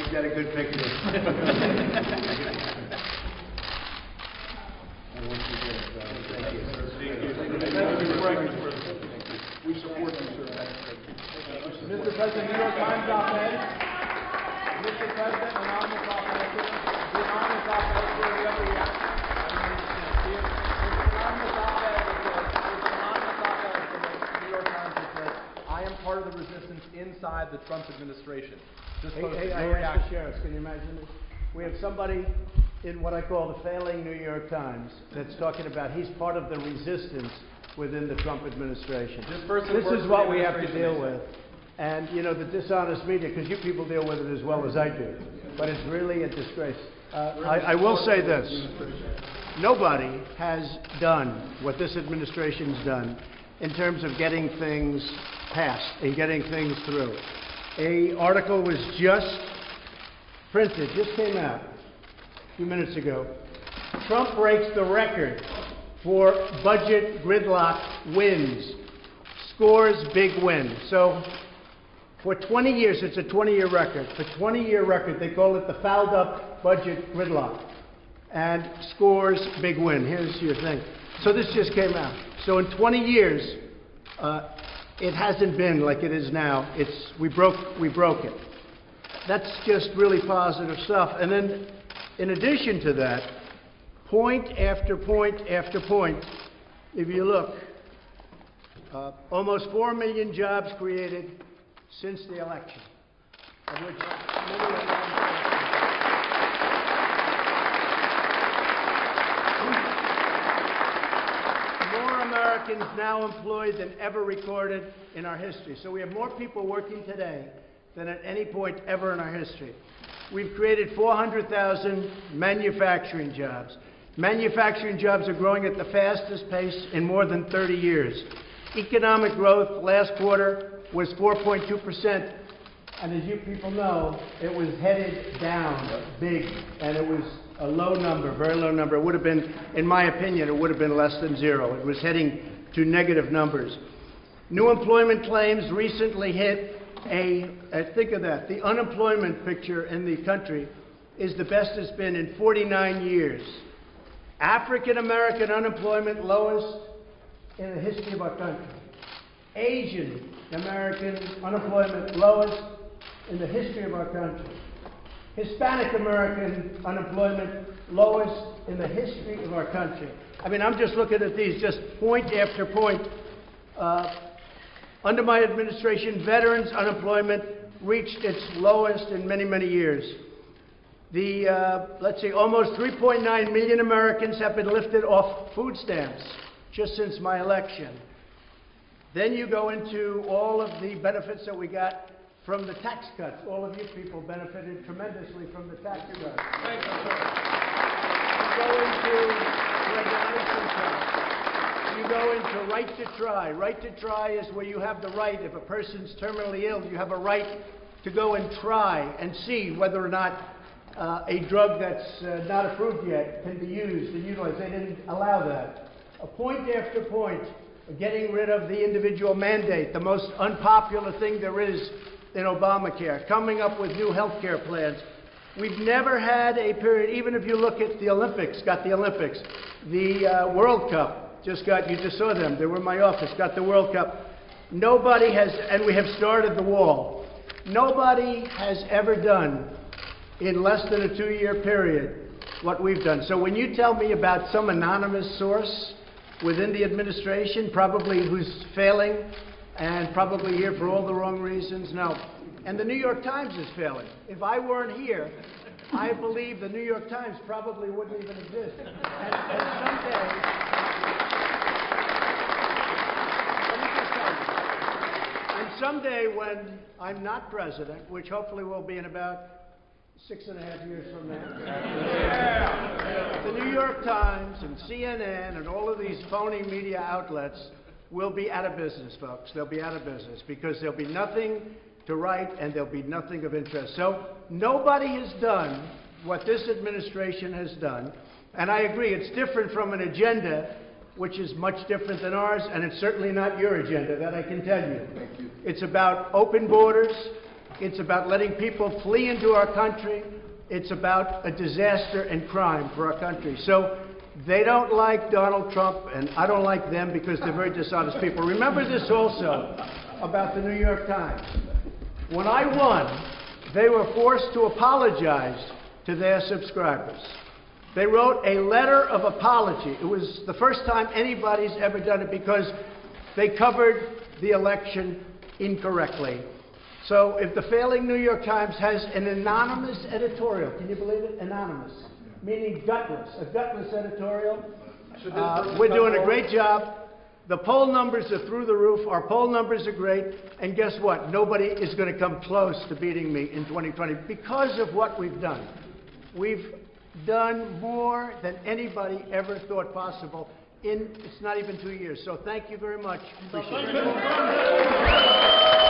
We've got a good picture. We support you, sir. Mr. President, New York Times OpEd. Mr. President, anonymous OpEd. The anonymous OpEd for the other reaction. The anonymous OpEd from the New York Times that says, I am part of the resistance inside the Trump administration. Hey, Mr. Sheriff, can you imagine this? We have somebody in what I call the failing New York Times that's talking about he's part of the resistance within the Trump administration. This is what we have to deal with. And, you know, the dishonest media, because you people deal with it as well as I do. But it's really a disgrace. I will say this. Nobody has done what this administration's done in terms of getting things passed and getting things through. An article was just printed, just came out a few minutes ago. Trump breaks the record for budget gridlock wins, scores big win. So for 20 years, it's a 20-year record. For 20-year record, they call it the fouled up budget gridlock, and scores big win. Here's your thing. So this just came out. So in 20 years, it hasn't been like it is now. We broke it. That's just really positive stuff. And then, in addition to that, point after point after point, if you look, almost 4 million jobs created since the election, of which many of them more Americans now employed than ever recorded in our history. So we have more people working today than at any point ever in our history. We've created 400,000 manufacturing jobs. Manufacturing jobs are growing at the fastest pace in more than 30 years. Economic growth last quarter was 4.2%, and as you people know, it was headed down big, and it was a low number, very low number. It would have been, in my opinion, it would have been less than zero. It was heading to negative numbers. New employment claims recently hit think of that, the unemployment picture in the country is the best it's been in 49 years. African American unemployment lowest in the history of our country. Asian American unemployment lowest in the history of our country. Hispanic American unemployment lowest in the history of our country. I mean, I'm just looking at these, just point after point. Under my administration, veterans' unemployment reached its lowest in many, many years. Let's see, almost 3.9 million Americans have been lifted off food stamps just since my election. Then you go into all of the benefits that we got from the tax cuts. All of you people benefited tremendously from the tax cuts. Thank you, sir. You go into regulation cuts. You go into right to try. Right to try is where you have the right, if a person's terminally ill, you have a right to go and try and see whether or not a drug that's not approved yet can be used and utilized. They didn't allow that. Point after point, getting rid of the individual mandate, the most unpopular thing there is in Obamacare, coming up with new health care plans. We've never had a period, even if you look at the Olympics, the World Cup, you just saw them, they were in my office, got the World Cup. Nobody has, and we have started the wall. Nobody has ever done in less than a 2-year period what we've done. So when you tell me about some anonymous source within the administration, probably who's failing and probably here for all the wrong reasons, no. And the New York Times is failing. If I weren't here, I believe the New York Times probably wouldn't even exist. And someday when I'm not president, which hopefully will be in about 6.5 years from now, the New York Times and CNN and all of these phony media outlets will be out of business, folks. They'll be out of business because there'll be nothing to write and there'll be nothing of interest. So nobody has done what this administration has done. And I agree, it's different from an agenda which is much different than ours, and it's certainly not your agenda, that I can tell you. Thank you. It's about open borders, It's about letting people flee into our country. It's about a disaster and crime for our country. So they don't like Donald Trump, and I don't like them because they're very dishonest people. Remember this also about the New York Times. When I won, they were forced to apologize to their subscribers. They wrote a letter of apology. It was the first time anybody's ever done it because they covered the election incorrectly. So if the failing New York Times has an anonymous editorial, can you believe it? Anonymous, meaning gutless, a gutless editorial. We're doing a great job. The poll numbers are through the roof. Our poll numbers are great. And guess what? Nobody is going to come close to beating me in 2020 because of what we've done. We've done more than anybody ever thought possible in, it's not even 2 years. So thank you very much. Appreciate it.